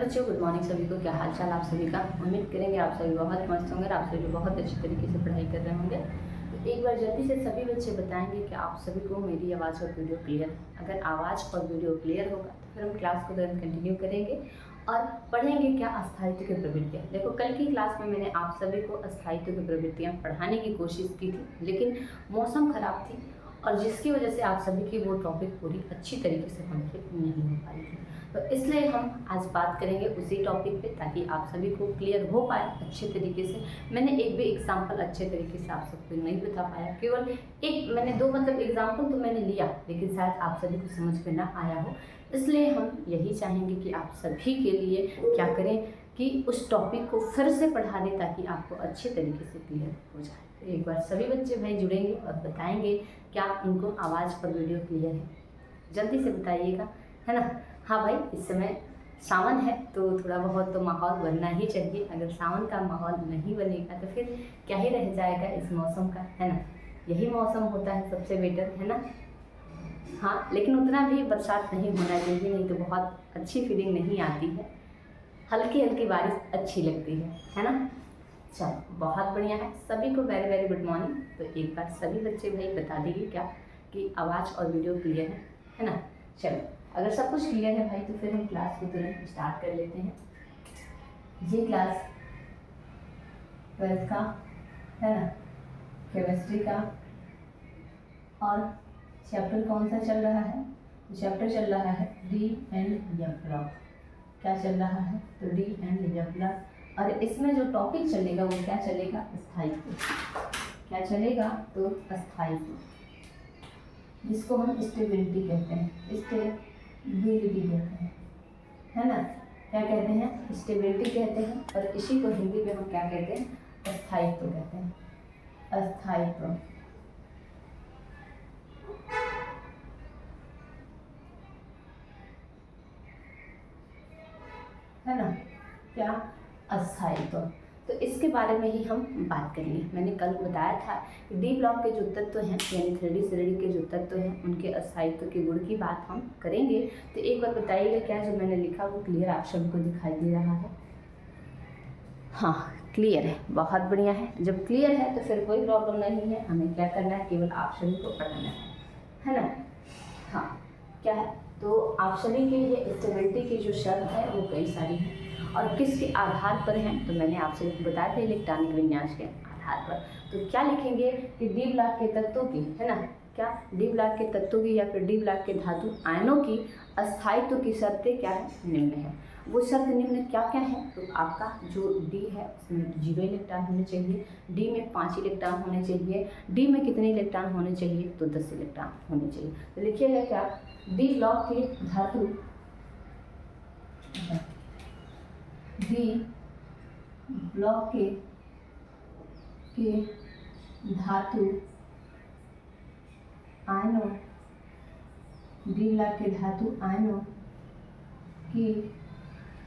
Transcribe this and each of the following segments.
Hello बच्चों, good morning सभी को। क्या हाल चाल आप सभी का। उम्मीद करेंगे आप सभी बहुत मस्त होंगे और आप सभी बहुत अच्छे तरीके से पढ़ाई कर रहे होंगे। तो एक बार जल्दी से सभी बच्चे बताएंगे कि आप सभी को मेरी आवाज़ और वीडियो क्लियर है। अगर आवाज़ और वीडियो क्लियर होगा तो फिर हम क्लास को तुरंत कंटिन्यू करेंगे और पढ़ेंगे क्या अस्थायित्व की प्रवृत्तियाँ। देखो, कल की क्लास में मैंने आप सभी को अस्थायित्व की प्रवृत्तियाँ पढ़ाने की कोशिश की थी, लेकिन मौसम ख़राब थी और जिसकी वजह से आप सभी की वो टॉपिक पूरी अच्छी तरीके से कंप्लीट नहीं हो पाई थी। तो इसलिए हम आज बात करेंगे उसी टॉपिक पे, ताकि आप सभी को क्लियर हो पाए अच्छे तरीके से। मैंने एक भी एग्जाम्पल अच्छे तरीके से आप सबको नहीं बता पाया, केवल एक मैंने दो एग्जाम्पल तो मैंने लिया, लेकिन शायद आप सभी को समझ में ना आया हो। इसलिए हम यही चाहेंगे कि आप सभी के लिए क्या करें कि उस टॉपिक को फिर से पढ़ा दें, ताकि आपको अच्छे तरीके से क्लियर हो जाए। तो एक बार सभी बच्चे भाई जुड़ेंगे और बताएंगे क्या उनको आवाज़ पर वीडियो क्लियर है। जल्दी से बताइएगा, है ना। हाँ भाई, इस समय सावन है तो थोड़ा बहुत तो माहौल बनना ही चाहिए। अगर सावन का माहौल नहीं बनेगा तो फिर क्या ही रह जाएगा इस मौसम का, है ना। यही मौसम होता है सबसे बेटर, है ना। हाँ, लेकिन उतना भी बरसात नहीं होना चाहिए, नहीं तो बहुत अच्छी फीलिंग नहीं आती है। हल्की हल्की बारिश अच्छी लगती है ना। चलो, बहुत बढ़िया है। सभी को वेरी वेरी गुड मॉर्निंग। तो एक बार सभी बच्चे भाई बता दीजिए क्या कि आवाज़ और वीडियो क्लियर है ना। चलो, अगर सब कुछ क्लियर है भाई तो फिर हम क्लास को तुरंत स्टार्ट कर लेते हैं। ये क्लास 12th का है ना, केमिस्ट्री का। और चैप्टर कौन सा चल रहा है? चैप्टर चल रहा है डी एंड एफ ब्लॉक। क्या चल रहा है? तो डी एंड एफ ब्लॉक। और इसमें जो टॉपिक चलेगा वो क्या चलेगा? स्थायित्व। क्या चलेगा? तो स्थायित्व, जिसको हम स्टेबिलिटी कहते हैं, स्टेबिलिटी कहते हैं, है ना। क्या कहते हैं? स्टेबिलिटी कहते हैं। और इसी को हिंदी में हम क्या कहते हैं? अस्थायित्व कहते हैं। अस्थायित्व, है ना। क्या? अस्थायित्व। तो इसके बारे में ही हम बात करेंगे। मैंने कल बताया था कि डी ब्लॉक के जो तत्व हैं, यानी 3D श्रेणी के जो तत्व हैं, उनके अस्थायित्व के गुण की बात हम करेंगे। तो एक बार बताइएगा क्या जो मैंने लिखा वो क्लियर आप सबको दिखाई दे रहा है? हाँ, क्लियर है, बहुत बढ़िया है। जब क्लियर है तो फिर कोई प्रॉब्लम नहीं है। हमें क्या करना है? केवल आप सभी को पढ़ाना है ना। हाँ, क्या है? तो आप सभी के लिए स्टेबिलिटी की जो शर्त है वो कई सारी हैं और किसके आधार पर हैं, तो मैंने आपसे बताया था इलेक्ट्रॉनिक विन्यास के आधार पर। तो क्या लिखेंगे कि डी ब्लॉक के तत्वों की, है ना, क्या डी ब्लॉक के तत्वों की या फिर डी ब्लॉक के धातु आयनों की अस्थायित्व की शर्तें क्या है? निम्न है। वो शर्त निम्न क्या क्या है? तो आपका जो डी है उसमें 0 इलेक्ट्रॉन होने चाहिए, डी में 5 इलेक्ट्रॉन होने चाहिए, डी में कितने इलेक्ट्रॉन होने चाहिए? तो 10 इलेक्ट्रॉन होने चाहिए। तो लिखिएगा क्या? डी ब्लॉक के धातु, डी ब्लॉक के धातु आयनों, डी ब्लॉक के धातु आयनों की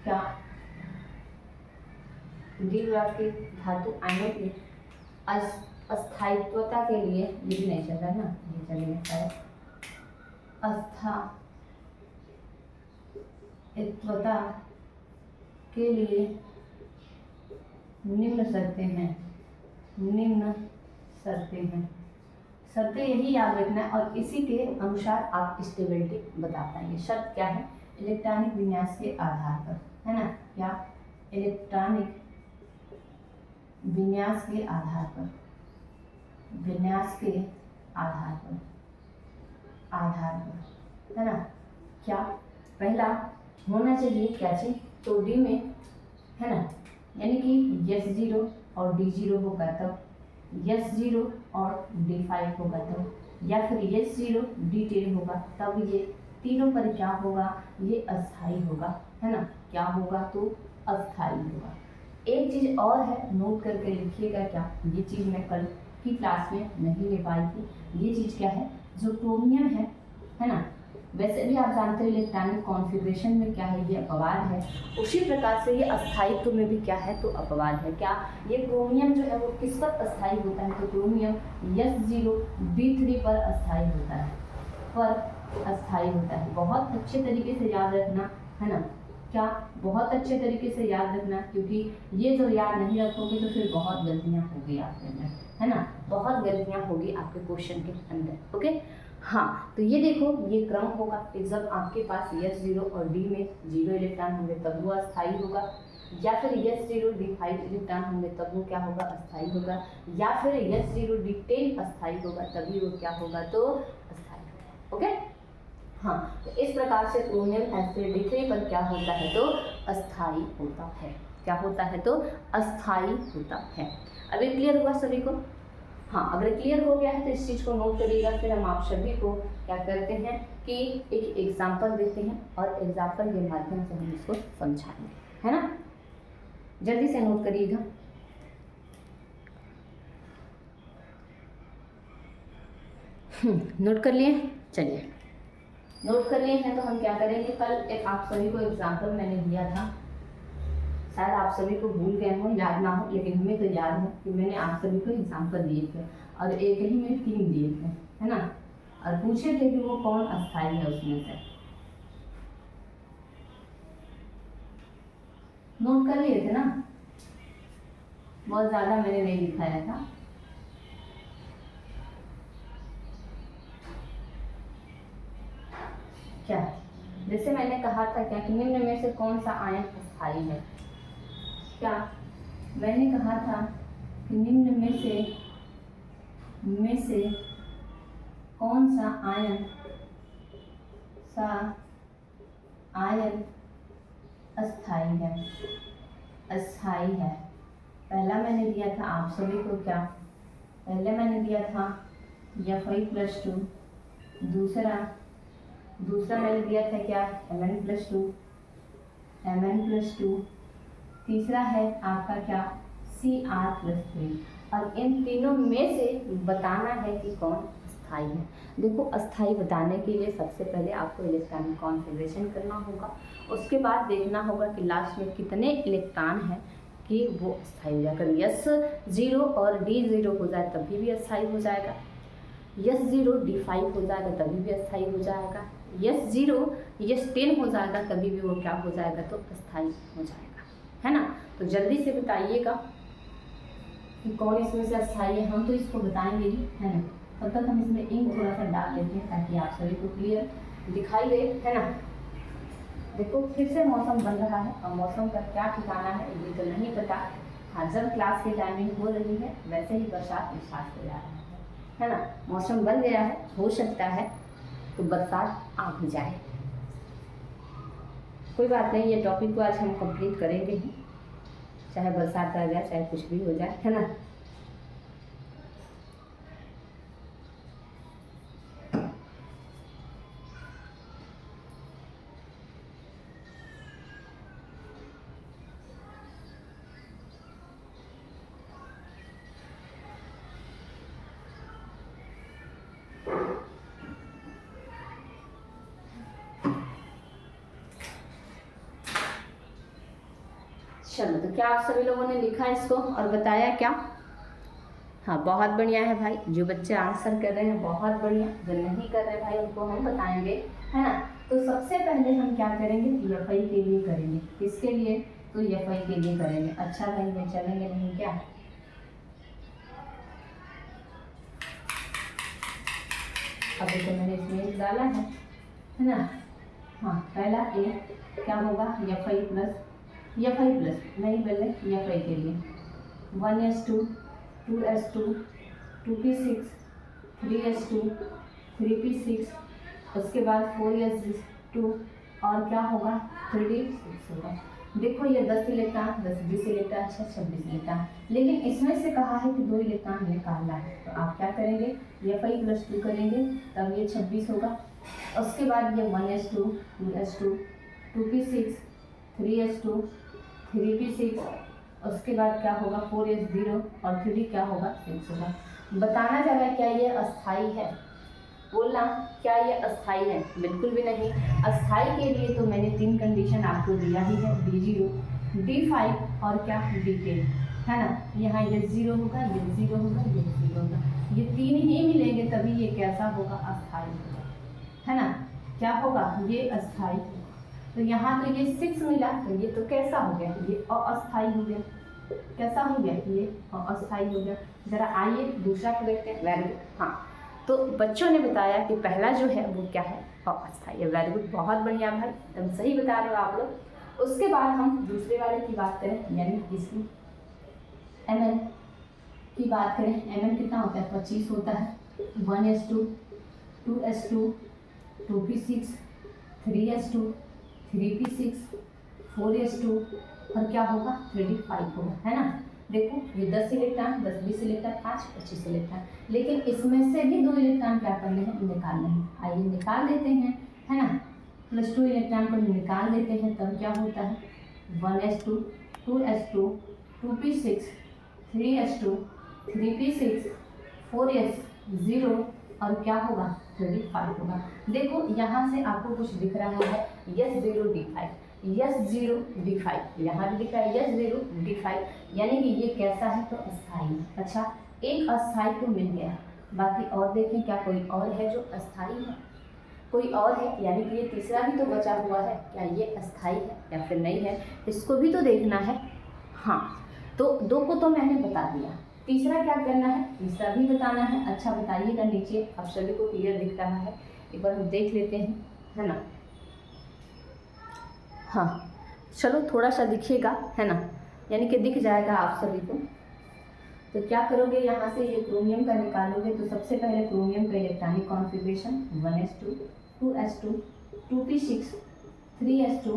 क्या? डी ब्लॉक के धातु आयनों की अस्थायित्वता के लिए, ये भी नहीं चल रहा है ना, ये चलेगा शायद। अस्थायित्वता के लिए निम्न शर्तें हैं, निम्न शर्तें हैं। शर्तें यही याद रखना है और इसी के अनुसार आप स्टेबिलिटी बता पाएंगे। शर्त क्या है? इलेक्ट्रॉनिक विन्यास के आधार पर, है ना। क्या? इलेक्ट्रॉनिक विन्यास के आधार पर, विन्यास के आधार पर, है ना। क्या? पहला होना चाहिए क्या चीज? तो डी में, है ना, यानी कि S0 और D0 होगा तब, S0 और D5 होगा तब, या फिर S0 D10 होगा तब ये तीनों पर क्या होगा? ये अस्थाई होगा, है ना। क्या होगा? तो अस्थाई होगा। एक चीज़ और है, नोट करके लिखिएगा क्या, ये चीज़ मैं कल की क्लास में नहीं ले पाई थी। ये चीज़ क्या है? जो क्रोमियम है ना, वैसे भी आप जानते हो इलेक्ट्रॉनिक कॉन्फ़िगरेशन में क्या है? ये अपवाद है। उसी प्रकार से ये अस्थायित्व में भी क्या है? तो अपवाद है। क्या? ये क्रोमियम जो है वो किस पर अस्थायी होता है? तो क्रोमियम S0 D3 पर अस्थायी होता है, बहुत अच्छे तरीके से याद रखना, है ना। क्या बहुत अच्छे तरीके से याद रखना, क्योंकि ये जो याद नहीं रखोगे तो फिर बहुत गलतियाँ होगी आपके अंदर, है ना, बहुत गलतियाँ होगी आपके क्वेश्चन के अंदर। ओके, हाँ, तो ये देखो ये क्रम होगा कि जब आपके पास S0 और D में 0 इलेक्ट्रॉन होंगे तब वो अस्थायी होगा, या फिर S0 D5 इलेक्ट्रॉन होंगे तब वो क्या होगा, अस्थायी होगा, या फिर S0 D10 अस्थायी होगा तभी वो क्या होगा, तो अस्थायी होगा। ओके, हाँ, तो इस प्रकार से क्रोमियम एसिड D3 पर क्या होता है, तो अस्थायी होता है। क्या होता है, तो अस्थायी होता है। अभी क्लियर हुआ सभी को? हाँ, अगर क्लियर हो गया है तो इस चीज़ को नोट करिएगा। फिर हम आप सभी को क्या करते हैं कि एक एग्जाम्पल देते हैं और एग्जाम्पल के माध्यम से हम इसको समझाएंगे, है ना। जल्दी से नोट करिएगा। नोट कर लिए? चलिए, नोट कर लिए हैं तो हम क्या करेंगे, कल एक आप सभी को एग्जाम्पल मैंने दिया था, शायद आप सभी को भूल गए हो, याद ना हो, लेकिन हमें तो याद है कि मैंने आप सभी को एग्जाम्पल दिए थे और एक ही में 3 दिए थे, है ना, और पूछे थे कि वो कौन अस्थायी है उसमें से। नोट कर लिए थे ना? बहुत ज़्यादा मैंने नहीं दिखाया था। क्या, जैसे मैंने कहा था क्या कि निम्न में से कौन सा आयन अस्थायी है, क्या मैंने कहा था कि निम्न में से कौन सा आयन अस्थायी है, अस्थायी है। पहला मैंने दिया था आप सभी को क्या, पहले मैंने दिया था Fe+2, दूसरा मैंने दिया था क्या, Mn+2, तीसरा है आपका क्या, Cr+3, और इन तीनों में से बताना है कि कौन अस्थायी है। देखो, अस्थायी बताने के लिए सबसे पहले आपको इलेक्ट्रॉन कॉन्फ़िगरेशन करना होगा, उसके बाद देखना होगा कि लास्ट में कितने इलेक्ट्रॉन हैं कि वो अस्थायी हो जाए। अगर S0 और D0 हो जाए तभी भी अस्थायी हो जाएगा, S0 D5 हो जाएगा तभी भी अस्थायी हो जाएगा, S0 S10 हो जाएगा तभी भी वो क्या हो जाएगा, तो अस्थायी हो जाएगा, है ना। तो जल्दी से बताइएगा कि कौन इसमें से अस्थायी है। हम तो इसको बताएंगे ही, है ना। तब तक हम इसमें इंक थोड़ा सा डाल लेते हैं ताकि आप सभी को क्लियर दिखाई दे, है ना। देखो, फिर से मौसम बन रहा है और मौसम का क्या ठिकाना है ये तो नहीं पता। हाँ, जब क्लास की टाइमिंग हो रही है वैसे ही बरसात स्टार्ट हो जा रहा है ना। मौसम बन गया है, हो सकता है तो बरसात आ भी जाए। कोई बात नहीं, ये टॉपिक को आज हम कंप्लीट करेंगे ही, चाहे बरसात आ जाए चाहे कुछ भी हो जाए, है ना। चलो, तो क्या आप सभी लोगों ने लिखा इसको और बताया क्या? हाँ, बहुत बढ़िया है भाई, जो बच्चे आंसर कर रहे हैं बहुत बढ़िया, जो नहीं कर रहे भाई उनको हम बताएंगे, है ना। तो सबसे पहले हम क्या करेंगे, Fi के लिए करेंगे। किसके लिए, तो Fi के लिए करेंगे। अच्छा भाई, मैं चलेंगे नहीं क्या? अब तो मैंने इसमें डाला है ना। हाँ, पहला ए क्या होगा, Fi प्लस नहीं, पहले Fi के लिए 1s2 2s2 2p6 3s2 3p6, उसके बाद 4s2 और क्या होगा 3d6 होगा। देखो, ये 10 इलेक्ट्रॉन 10 20 इलेक्ट्रॉन 26 इलेक्ट्रॉन, लेकिन इसमें से कहा है कि 2 इलेक्ट्रॉन निकालना है। तो आप क्या करेंगे, Fi+2 करेंगे तब ये 26 होगा। उसके बाद ये 1s2 2s2 2p6 3s2 3p6, उसके बाद क्या होगा 4s0 और 3 क्या होगा 6 होगा। बताना जाएगा क्या ये अस्थाई है, बोलना क्या ये अस्थाई है, बिल्कुल भी नहीं। अस्थाई के लिए तो मैंने 3 कंडीशन आपको दिया ही है, D0 D5 और क्या D10, है ना। यहाँ ये 0 होगा, ये 0 होगा, ये 0 होगा, ये 3 ही मिलेंगे तभी ये कैसा होगा, अस्थाई होगा, है ना। क्या होगा, ये अस्थाई होगा। तो यहाँ तो ये 6 मिला, तो ये तो कैसा हो गया, ये अस्थाई हो गया। कैसा हो गया, ये अस्थाई हो गया। जरा आइए दूसरा को देखते हैं। Very good. हाँ, तो बच्चों ने बताया कि पहला जो है वो क्या है, अस्थाई है। वेरी गुड, बहुत बढ़िया भाई, एकदम सही बता रहे हो आप लोग। उसके बाद हम दूसरे वाले की बात करें, यानी इसकी ml की बात करें। ml कितना होता है, 25 होता है। 1s2, 2s2, 2p6, 3s2, 3p6, 4s2 और क्या होगा, 3d5 होगा, है ना। देखो ये 10 इलेक्ट्रॉन, 10 20 इलेक्ट्रॉन, 5 25 इलेक्ट्रॉन, लेकिन इसमें से भी 2 इलेक्ट्रॉन क्या करने हैं, निकालने हैं। आइए निकाल देते हैं, है ना। +2 इलेक्ट्रॉन को निकाल देते हैं, तब क्या होता है, 1s2, 2s2, 2p6, 3s2, 3p6, 4s0 और क्या होगा, 35 होगा। देखो यहाँ से आपको कुछ दिख रहा है, S0D5, S0D5, यहाँ भी दिख रहा है S0D5, यानी कि ये कैसा है, तो अस्थाई। अच्छा, एक अस्थाई तो मिल गया, बाकी और देखें क्या कोई और है जो अस्थाई है, कोई और है, यानी कि ये तीसरा भी तो बचा हुआ है, क्या ये अस्थाई है या फिर नहीं है, इसको भी तो देखना है। हाँ, तो 2 को तो मैंने बता दिया, तीसरा क्या करना है, तीसरा भी बताना है। अच्छा बताइएगा, नीचे आप सभी को क्लियर दिख रहा है, एक बार हम देख लेते हैं, है ना। हाँ चलो, थोड़ा सा दिखिएगा, है ना, यानी कि दिख जाएगा आप सभी को। तो क्या करोगे, यहाँ से ये क्रोमियम का निकालोगे, तो सबसे पहले क्रोमियम का electronic configuration 1s2, 2s2, 2p6, 3s2,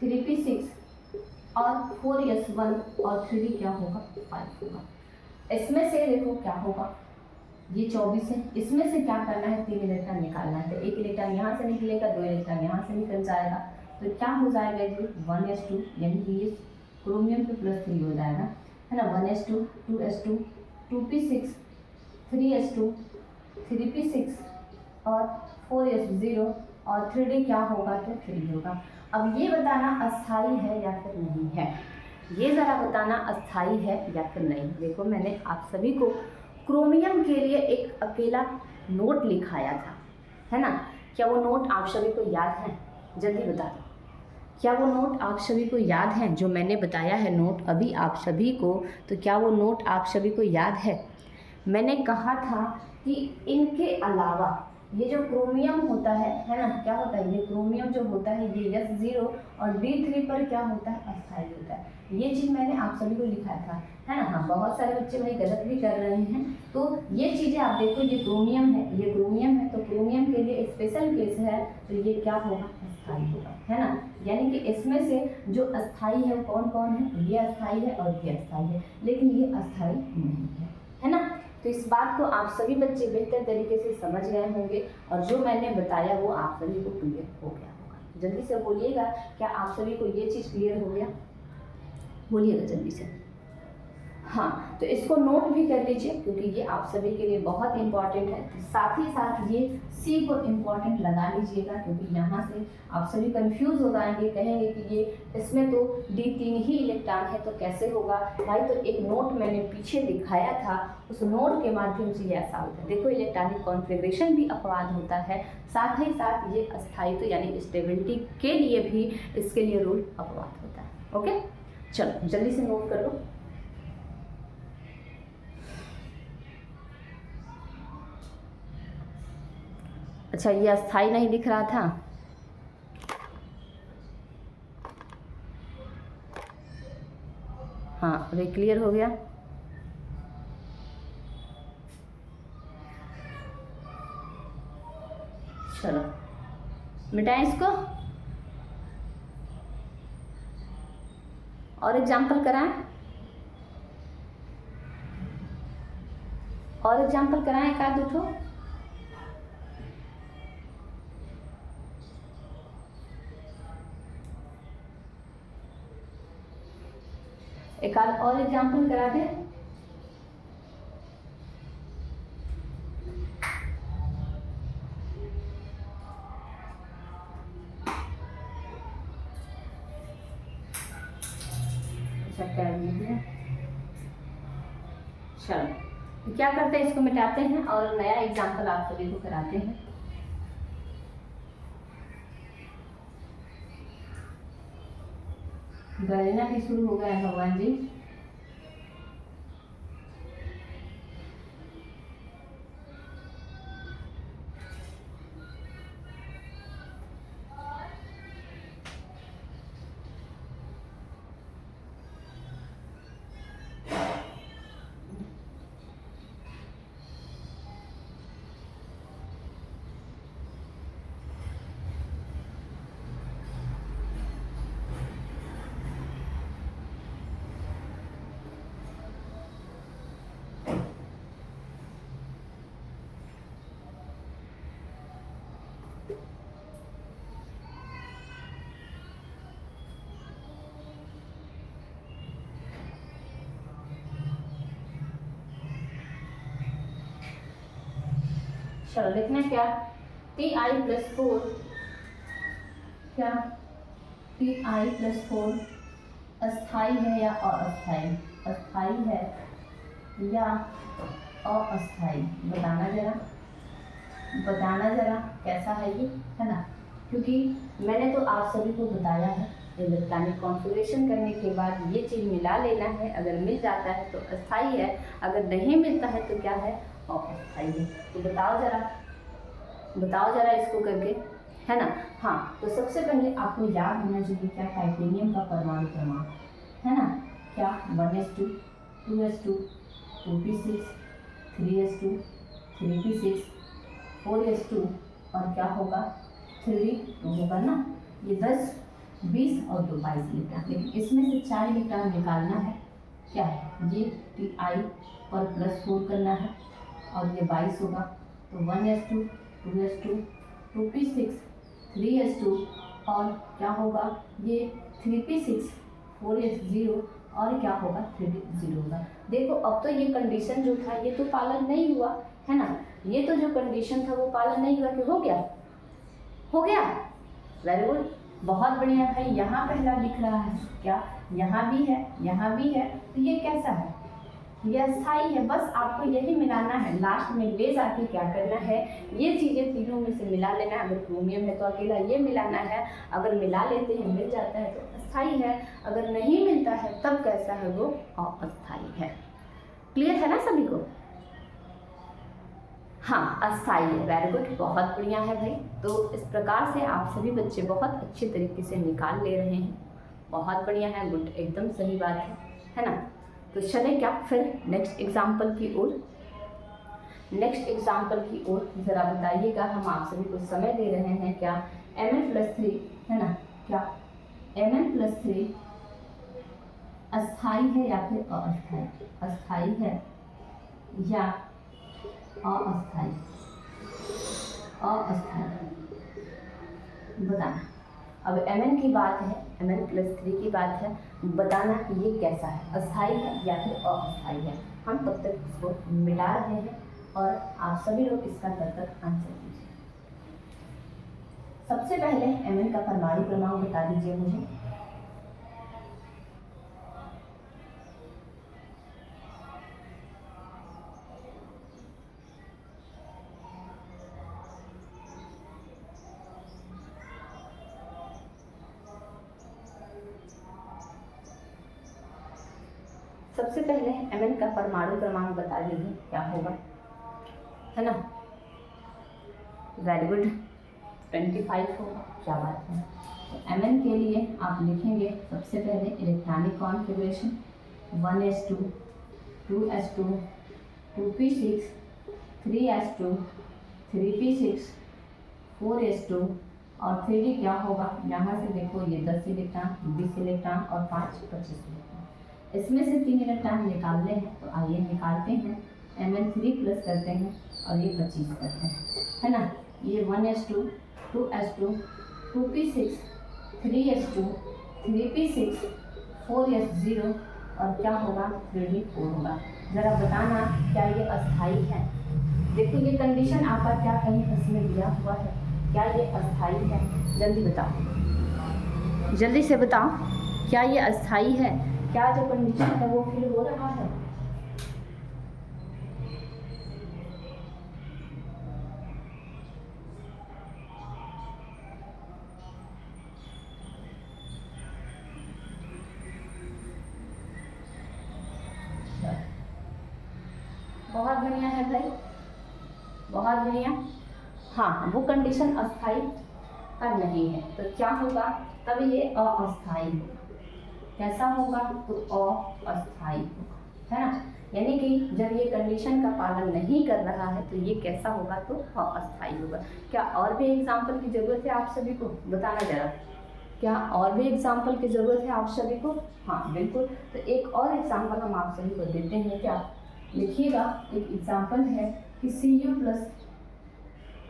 3p6 और 4s1 और 3d क्या होगा, 5 होगा। इसमें से देखो क्या होगा, ये 24 है, इसमें से क्या करना है, 3 इलेक्ट्रॉन निकालना है। तो 1 इलेक्ट्रॉन यहाँ से निकलेगा, 2 इलेक्ट्रॉन यहाँ से निकल जाएगा, तो क्या हो जाएगा जी, 1s2, यानी कि ये क्रोमियम पे +3 हो जाएगा, है ना। 1s2, 2s2, 2p6, 3s2, 3p6 और 4s0 और 3d क्या होगा, तो 3 होगा। अब ये बताना अस्थाई है या फिर नहीं है, ये ज़रा बताना अस्थाई है या फिर नहीं। देखो मैंने आप सभी को क्रोमियम के लिए एक अकेला नोट लिखाया था, है ना। क्या वो नोट आप सभी को याद है, जल्दी बता दो, क्या वो नोट आप सभी को याद है, जो मैंने बताया है नोट अभी आप सभी को, तो क्या वो नोट आप सभी को याद है। मैंने कहा था कि इनके अलावा ये जो क्रोमियम होता है ना, क्या होता है, ये क्रोमियम जो होता है ये S0 और D3 पर क्या होता है, अस्थाई होता है। ये चीज़ मैंने आप सभी को लिखाया था, है ना। हाँ, बहुत सारे बच्चे भाई गलत भी कर रहे हैं, तो ये चीज़ें आप देखो, ये क्रोमियम है, ये क्रोमियम है, तो क्रोमियम के लिए स्पेशल केस है, तो ये क्या होगा, अस्थाई होगा, है ना। यानी कि इसमें से जो अस्थाई है वो कौन कौन है, ये अस्थाई है और ये अस्थाई है, लेकिन ये अस्थाई नहीं है ना। तो इस बात को आप सभी बच्चे बेहतर तरीके से समझ गए होंगे, और जो मैंने बताया वो आप सभी को क्लियर हो गया होगा। जल्दी से बोलिएगा, क्या आप सभी को ये चीज़ क्लियर हो गया, बोलिएगा जल्दी से। हाँ, तो इसको नोट भी कर लीजिए, क्योंकि ये आप सभी के लिए बहुत इंपॉर्टेंट है। साथ ही साथ ये सी को इम्पॉर्टेंट लगा लीजिएगा, क्योंकि यहाँ से आप सभी कंफ्यूज हो जाएंगे, कहेंगे कि ये इसमें तो D3 ही इलेक्ट्रॉन है, तो कैसे होगा भाई। तो एक नोट मैंने पीछे दिखाया था, उस नोट के माध्यम से ये ऐसा होता है। देखो इलेक्ट्रॉनिक कॉन्फ़िगरेशन भी अपवाद होता है, साथ ही साथ ये अस्थायित्व यानी स्टेबिलिटी के लिए भी इसके लिए रूल अपवाद होता है। ओके, चलो जल्दी से नोट कर लो। अच्छा, ये अस्थाई नहीं दिख रहा था, हाँ अभी क्लियर हो गया। चलो मिटाएं इसको और एग्जाम्पल कराएं, और एग्जाम्पल कराएं एक आध उठो। एक आध और एग्जाम्पल करा दे। अच्छा कर लीजिए। चलो क्या करते हैं, इसको मिटाते हैं और नया एग्जाम्पल आप सभी को कराते हैं। गणना भी शुरू हो गया है भगवान जी। चलो लिखना क्या, टी आई प्लस 4, क्या टी आई प्लस 4 अस्थाई है या अस्थाई, अस्थाई है या अस्थाई, बताना जरा, बताना जरा कैसा है ये, है ना। क्योंकि मैंने तो आप सभी को बताया है इलेक्ट्रॉनिक कॉन्फ़िगरेशन करने के बाद ये चीज़ मिला लेना है, अगर मिल जाता है तो अस्थाई है, अगर नहीं मिलता है तो क्या है, अस्थाई है। तो बताओ जरा इसको करके, है ना। हाँ, तो सबसे पहले आपको याद होना चाहिए क्या, टाइटेनियम का परमाणु क्रमांक, है ना, क्या 1s2 2s2 2p6 3s2 3p6 4s2 और क्या होगा 3d2 होगा ना। ये 10 20 और 2 22 इलेक्ट्रॉन, लेकिन इसमें से 4 इलेक्ट्रॉन निकालना है, क्या है ये Ti पर +4 करना है और ये 22 होगा, तो 1s2 2s2 2p6 3s2 और क्या होगा ये 3p6 4s0 और क्या होगा 3d0 होगा। देखो अब तो ये कंडीशन जो था ये तो पालन नहीं हुआ, है ना, ये तो जो कंडीशन था वो पालन नहीं हुआ, कि हो गया, हो गया, वेरी गुड, बहुत बढ़िया भाई। यहाँ पहला दिख रहा है क्या, यहाँ भी है, यहाँ भी है, तो ये कैसा है, ये अस्थाई है। बस आपको यही मिलाना है, लास्ट में ले जाके क्या करना है, ये चीज़ें तीनों में से मिला लेना है। अगर क्रोमियम है तो अकेला ये मिलाना है, अगर मिला लेते हैं मिल जाता है तो अस्थाई है, अगर नहीं मिलता है तब कैसा है, वो अस्थाई है। क्लियर है ना सभी को, हाँ अस्थाई है, वेरी गुड, बहुत बढ़िया है भाई। तो इस प्रकार से आप सभी बच्चे बहुत अच्छे तरीके से निकाल ले रहे हैं, बहुत बढ़िया है, गुड, एकदम सही बात है ना। तो चले क्या फिर नेक्स्ट एग्जाम्पल की ओर, नेक्स्ट एग्जाम्पल की ओर ज़रा बताइएगा। हम आप सभी को समय दे रहे हैं क्या, Mn+3, है ना, क्या Mn+3 अस्थाई है या फिर अस्थाई, अस्थाई है या अस्थाई, अस्थाई बताना। अब Mn की बात है, Mn+3 की बात है, बताना कि ये कैसा है, अस्थाई है या फिर अस्थाई है। हम तब तक इसको मिटा रहे हैं और आप सभी लोग इसका तब तक आंसर दीजिए। सबसे पहले Mn का परमाणु क्रमांक बता दीजिए मुझे। सबसे पहले Mn का परमाणु क्रमांक बता दीजिए क्या होगा, है ना, वेरी गुड, 25 होगा, क्या बात है। तो Mn के लिए आप लिखेंगे सबसे पहले electronic configuration 1s2 2s2 2p6 3s2 3p6 4s2 और 3d क्या होगा, यहाँ से देखो ये 10 इलेक्ट्रॉन 20 इलेक्ट्रॉन और 5 25 इलेक्ट्रॉन, इसमें से 3 इलेक्ट्रॉन निकालने हैं, तो आइए निकालते हैं। Mn3 प्लस करते हैं और ये 25 करते हैं, है ना। ये 1s2 2s2 2p6 3s2 3p6 4s0 और क्या होगा 3d4 होगा। ज़रा बताना क्या ये अस्थाई है। देखो ये कंडीशन आपका क्या कहीं इसमें दिया हुआ है, क्या ये अस्थाई है, जल्दी बताओ, जल्दी से बताओ, क्या ये अस्थाई है, क्या जो कंडीशन है वो फिल हो रहा है। बहुत बढ़िया। हाँ, वो कंडीशन अस्थाई का नहीं है तो क्या होगा, तब ये अस्थाई होगा। कैसा होगा, तो अस्थाई होगा, है ना। यानी कि जब ये कंडीशन का पालन नहीं कर रहा है तो ये कैसा होगा, तो अस्थाई होगा। क्या और भी एग्जाम्पल की जरूरत है आप सभी को, बताना जरा, क्या और भी एग्जाम्पल की ज़रूरत है आप सभी को? हाँ बिल्कुल। तो एक और एग्जाम्पल हम आप सभी को देते हैं, क्या लिखिएगा। एक एग्जाम्पल है कि CU प्लस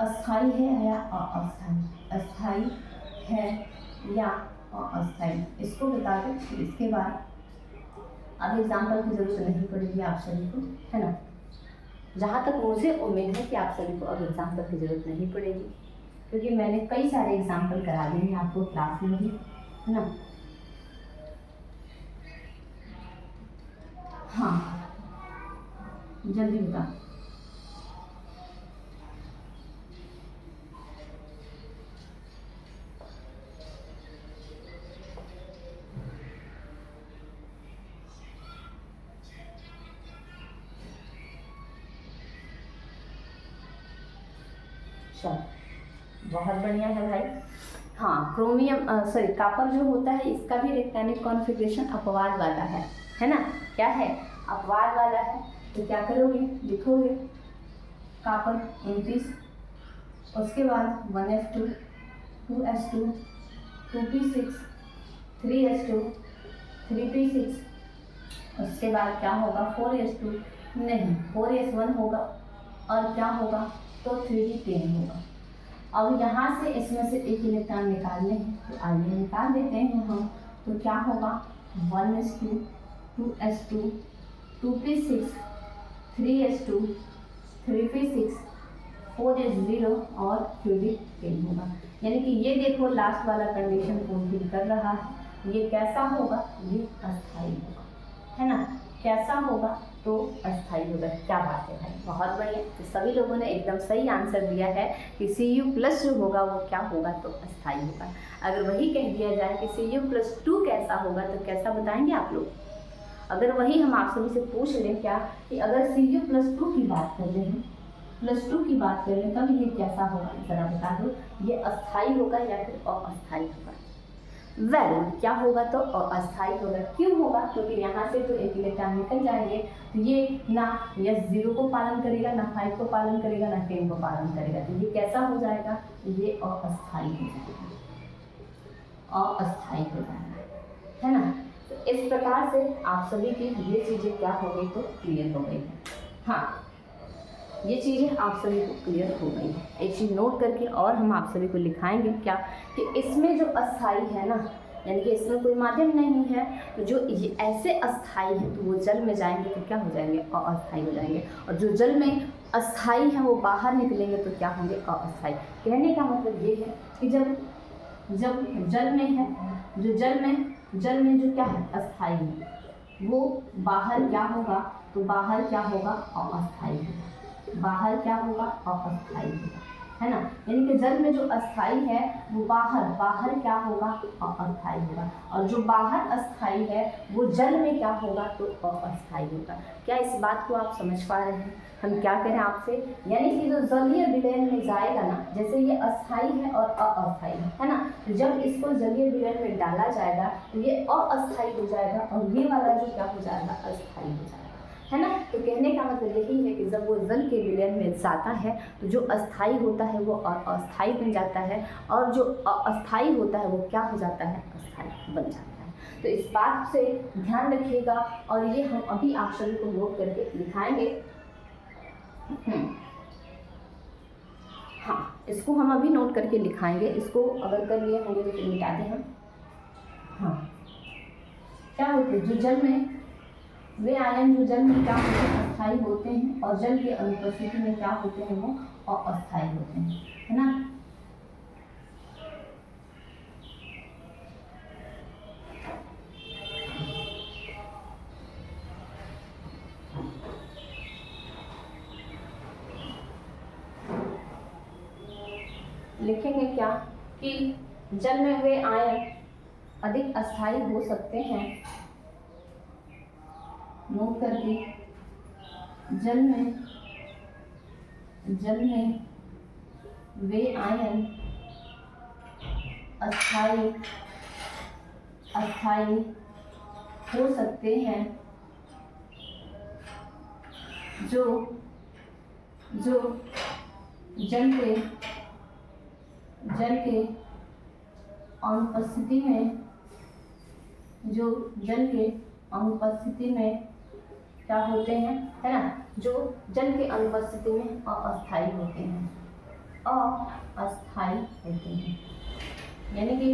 अस्थाई है या अस्थाई, अस्थाई है या अस्थाई, इसको बता दें। फिर इसके बाद अब एग्जाम्पल की ज़रूरत नहीं पड़ेगी आप सभी को, है ना। जहाँ तक मुझे उम्मीद है कि आप सभी को अब एग्जाम्पल की ज़रूरत नहीं पड़ेगी, क्योंकि मैंने कई सारे एग्जाम्पल करा दिए हैं आपको क्लास में भी, है ना। हाँ जल्दी बता। चलो बहुत बढ़िया है भाई। हाँ, क्रोमियम सॉरी कॉपर जो होता है इसका भी इलेक्ट्रॉनिक कॉन्फ़िगरेशन अपवाद वाला है ना। क्या है, अपवाद वाला है। तो क्या करोगे, लिखोगे कॉपर 29, उसके बाद 1s2 2s2 2p6 3s2 3p6, उसके बाद क्या होगा 4s2 नहीं 4s1 होगा, और क्या होगा तो 3d10 होगा। अब यहाँ से इसमें से एक इलेक्ट्रॉन निकालने हैं तो आइए निकाल देते हैं हम। तो क्या होगा 1s2 2s2 2p6 3s2 3p6 4s0 और 3d10 होगा। यानी कि ये देखो लास्ट वाला कंडीशन फुलफिल कर रहा है। ये कैसा होगा, ये अस्थाई होगा, है ना। कैसा होगा, तो अस्थाई होगा। क्या बात है भाई, बहुत बढ़िया। तो सभी लोगों ने एकदम सही आंसर दिया है कि Cu प्लस जो होगा वो क्या होगा, तो अस्थाई होगा। अगर वही कह दिया जाए कि Cu प्लस 2 कैसा होगा, तो कैसा बताएंगे आप लोग। अगर वही हम आप सभी से पूछ लें क्या कि अगर Cu प्लस 2 की बात कर रहे हैं, +2 की बात करें तब ये कैसा होगा, जरा बता दो। ये अस्थाई होगा या फिर अस्थाई होगा। वेल क्या होगा, तो अस्थाई होगा। क्यों होगा, क्योंकि यहाँ से तो एक इलेक्ट्रॉन निकल जाएंगे, तो ये ना S0 को पालन करेगा, ना 5 को पालन करेगा, ना 10 को पालन करेगा। तो ये कैसा हो जाएगा, ये अस्थाई हो जाएगा, अस्थाई हो जाएगा, है ना। तो इस प्रकार से आप सभी की ये चीज़ें क्या हो गई, तो क्लियर हो गई है। हाँ, ये चीज़ें आप सभी को क्लियर हो गई है। एक चीज़ नोट करके और हम आप सभी को लिखाएंगे क्या कि इसमें जो अस्थाई है ना, यानी कि इसमें कोई माध्यम नहीं है, तो जो ये ऐसे अस्थाई हैं तो वो जल में जाएंगे तो क्या हो जाएंगे, अस्थाई हो जाएंगे। और जो जल में अस्थाई हैं वो बाहर निकलेंगे तो क्या होंगे, अस्थाई। कहने का मतलब ये है कि जब जल में है, जो जल में जो क्या है अस्थाई है, वो बाहर क्या होगा, तो बाहर क्या होगा, अस्थाई होगा। बाहर क्या होगा, अस्थाई होगा, है ना। यानी कि जल में जो अस्थाई है वो बाहर क्या होगा, अस्थाई होगा। और जो बाहर अस्थाई है वो जल में क्या होगा, तो अस्थाई होगा। क्या इस बात को आप समझ पा रहे हैं हम क्या करें आपसे। यानी कि जो जलीय विलयन में जाएगा ना, जैसे ये अस्थाई है और अस्थाई है ना, तो जब इसको जलीय विलयन में डाला जाएगा तो ये अस्थाई हो जाएगा और ये वाला जो क्या हो जाएगा, अस्थाई हो जाएगा, है ना। तो कहने का मतलब यही है कि जब वो जल के विलयन में जाता है तो जो अस्थाई होता है वो अस्थाई बन जाता है, और जो अस्थाई होता है वो क्या हो जाता है, अस्थाई बन जाता है। तो इस बात से ध्यान रखिएगा, और ये हम अभी आप सभी को नोट करके लिखाएंगे। हाँ, इसको हम अभी नोट करके लिखाएंगे। इसको अगर कर लिए होंगे तो फिर मिटा दें हम। हाँ, क्या होते हैं जो जल में, वे आयन जो जल में क्या होते हैं, अस्थाई होते हैं, और जल की अनुपस्थिति में क्या होते हैं, वो अस्थाई होते हैं, है ना। लिखेंगे क्या कि जल में वे आयन अधिक अस्थाई हो सकते हैं, नोट करके जल में जल में वे आयन अस्थाई हो सकते हैं जो जल के अनुपस्थिति में क्या होते हैं, है ना, जो जल के अनुपस्थिति में अस्थाई होते हैं, यानी कि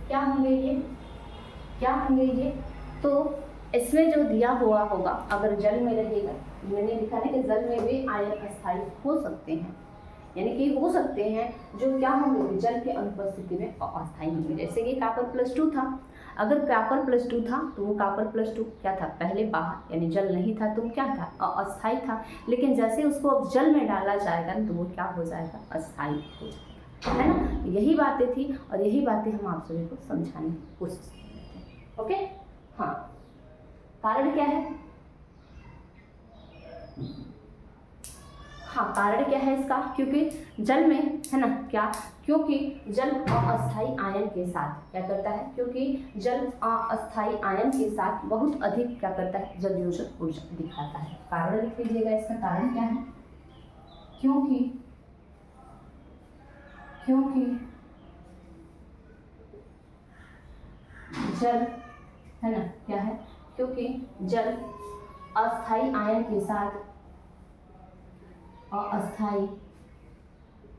क्या होंगे ये, तो इसमें जो दिया हुआ होगा, अगर जल में रहेगा, मैंने लिखा है कि जल में वे आयन अस्थाई हो सकते हैं, यानी कि हो सकते हैं जो क्या होंगे, जल के अनुपस्थिति में अस्थाई होंगे। जैसे कि कॉपर +2 था, अगर कॉपर +2 था तो वो कॉपर +2 क्या था, पहले बाहर यानी जल नहीं था तो क्या था, अस्थाई था, लेकिन जैसे उसको अब जल में डाला जाएगा तो वो क्या हो जाएगा, अस्थाई हो जाएगा, है ना। यही बातें थी और यही बातें हम आप सभी को समझाने की कोशिश कर रहे थे। ओके, हाँ, कारण क्या है, हाँ, कारण क्या है इसका, क्योंकि जल में, है ना, क्या, क्योंकि जल अस्थाई आयन के साथ क्या करता है, क्योंकि जल अस्थाई आयन के साथ बहुत अधिक क्या करता है, जलयोजन ऊर्जा दिखाता है। कारण लिख लीजिएगा, इसका कारण क्या है, क्योंकि जल, है ना, क्या है, क्योंकि जल अस्थाई आयन के साथ अस्थाई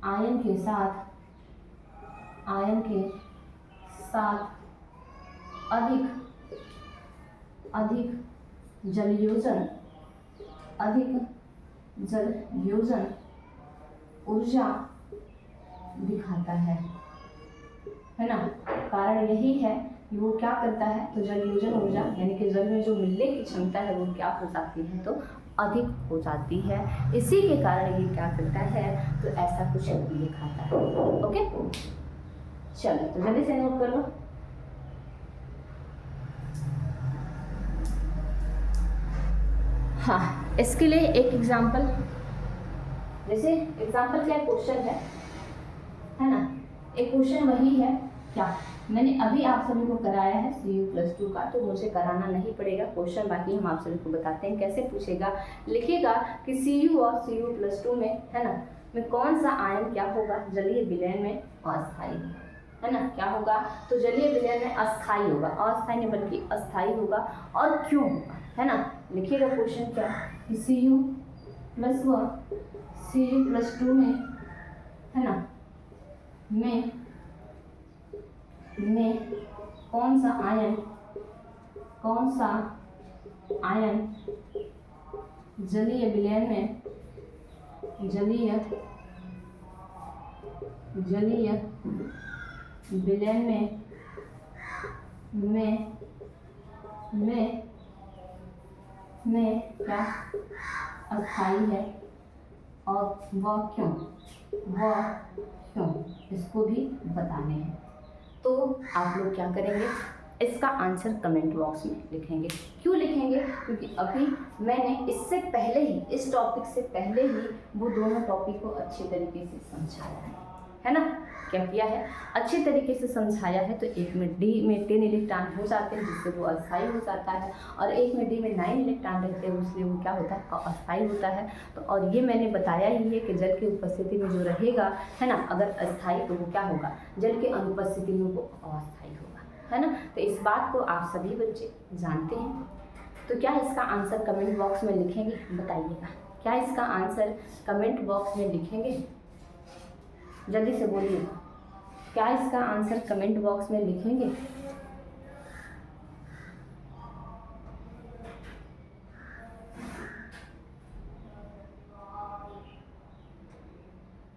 आयन के साथ अधिक जलयोजन ऊर्जा दिखाता है ना। कारण यही है कि वो क्या करता है, तो जलयोजन ऊर्जा यानी कि जल में जो मिलने की क्षमता है वो क्या हो जाती है, तो अधिक हो जाती है। इसी के कारण ये क्या करता है, तो ऐसा कुछ दिखाता है। ओके, चलो तो जल्दी से नोट कर लो। हाँ, इसके लिए एक एग्जाम्पल, जैसे एग्जाम्पल क्या क्वेश्चन है ना, एक क्वेश्चन वही है क्या, मैंने अभी आप सभी को कराया है Cu+2 का, तो मुझे कराना नहीं पड़ेगा क्वेश्चन, बाकी हम आप सभी को बताते हैं कैसे पूछेगा। लिखिएगा कि Cu और Cu+2 में, है ना, में कौन सा आयन क्या होगा, जलीय विलयन में अस्थाई, है ना, क्या होगा, तो जलीय विलयन में अस्थाई होगा, अस्थाई नहीं बल्कि अस्थाई होगा, और क्यों होगा, है ना। लिखिएगा क्वेश्चन क्या, कि Cu+2 में, है ना, में कौन सा आयन जलीय विलयन में क्या अस्थाई है, और वह क्यों, इसको भी बताने हैं। तो आप लोग क्या करेंगे, इसका आंसर कमेंट बॉक्स में लिखेंगे। क्यों लिखेंगे, क्योंकि अभी मैंने इससे पहले ही, इस टॉपिक से पहले ही वो दोनों टॉपिक को अच्छे तरीके से समझाया है ना। क्या किया है, अच्छे तरीके से समझाया है। तो एक में डी में 10 इलेक्ट्रॉन हो जाते हैं जिससे वो अस्थाई हो जाता है, और एक में डी में 9 इलेक्ट्रॉन रहते हैं इसलिए वो क्या होता है, अस्थाई होता है। तो और ये मैंने बताया ही है कि जल की उपस्थिति में जो रहेगा, है ना, अगर अस्थाई तो वो क्या होगा, जल के अनुपस्थिति में वो अस्थाई होगा, है ना। तो इस बात को आप सभी बच्चे जानते हैं। तो क्या इसका आंसर कमेंट बॉक्स में लिखेंगे, बताइएगा, क्या इसका आंसर कमेंट बॉक्स में लिखेंगे, जल्दी से बोलिएगा, क्या इसका आंसर कमेंट बॉक्स में लिखेंगे।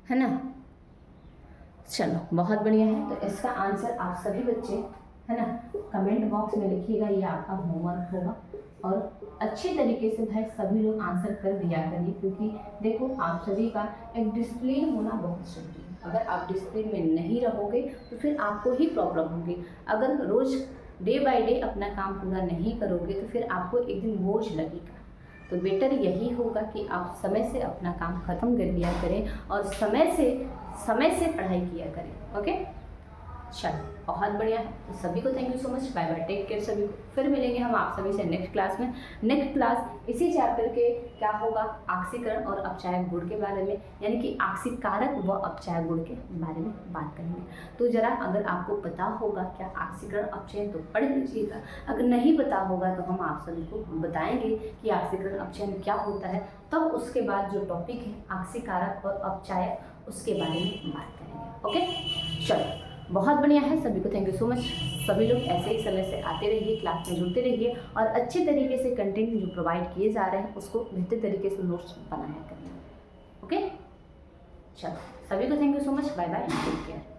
है ना, चलो बहुत बढ़िया है। तो इसका आंसर आप सभी बच्चे, है ना, कमेंट बॉक्स में लिखिएगा, ये आपका होमवर्क होगा। और अच्छे तरीके से भाई सभी लोग आंसर कर दिया करिए, क्योंकि देखो आप सभी का एक डिसिप्लिन होना बहुत जरूरी है। अगर आप डिसिप्लिन में नहीं रहोगे तो फिर आपको ही प्रॉब्लम होगी। अगर रोज़ डे बाय डे अपना काम पूरा नहीं करोगे तो फिर आपको एक दिन बोझ लगेगा। तो बेटर यही होगा कि आप समय से अपना काम ख़त्म कर लिया करें और समय से पढ़ाई किया करें। ओके, चलो बहुत बढ़िया है। तो सभी को thank you so much, bye bye, take care सभी को। फिर मिलेंगे हम आप सभी से नेक्स्ट क्लास में। नेक्स्ट क्लास इसी चैप्टर के क्या होगा, आक्सीकरण और अपचायक गुण के बारे में, यानी कि आक्सीकारक व अपचायक गुण के बारे में बात करेंगे। तो जरा अगर आपको पता होगा क्या आक्सीकरण अपचयन तो पढ़ लीजिएगा, अगर नहीं पता होगा तो हम आप सभी को बताएंगे कि आक्सीकरण अपचयन क्या होता है। तब उसके बाद जो टॉपिक है आक्सीकारक और अपचायक, उसके बारे में बात करेंगे। ओके, चलो बहुत बढ़िया है। सभी को थैंक यू सो मच। सभी लोग ऐसे ही समय से आते रहिए, क्लास में जुड़ते रहिए और अच्छे तरीके से कंटेंट जो प्रोवाइड किए जा रहे हैं उसको बेहतर तरीके से नोट्स बनाया करिए। ओके, चलो सभी को thank you so much, bye bye, take care.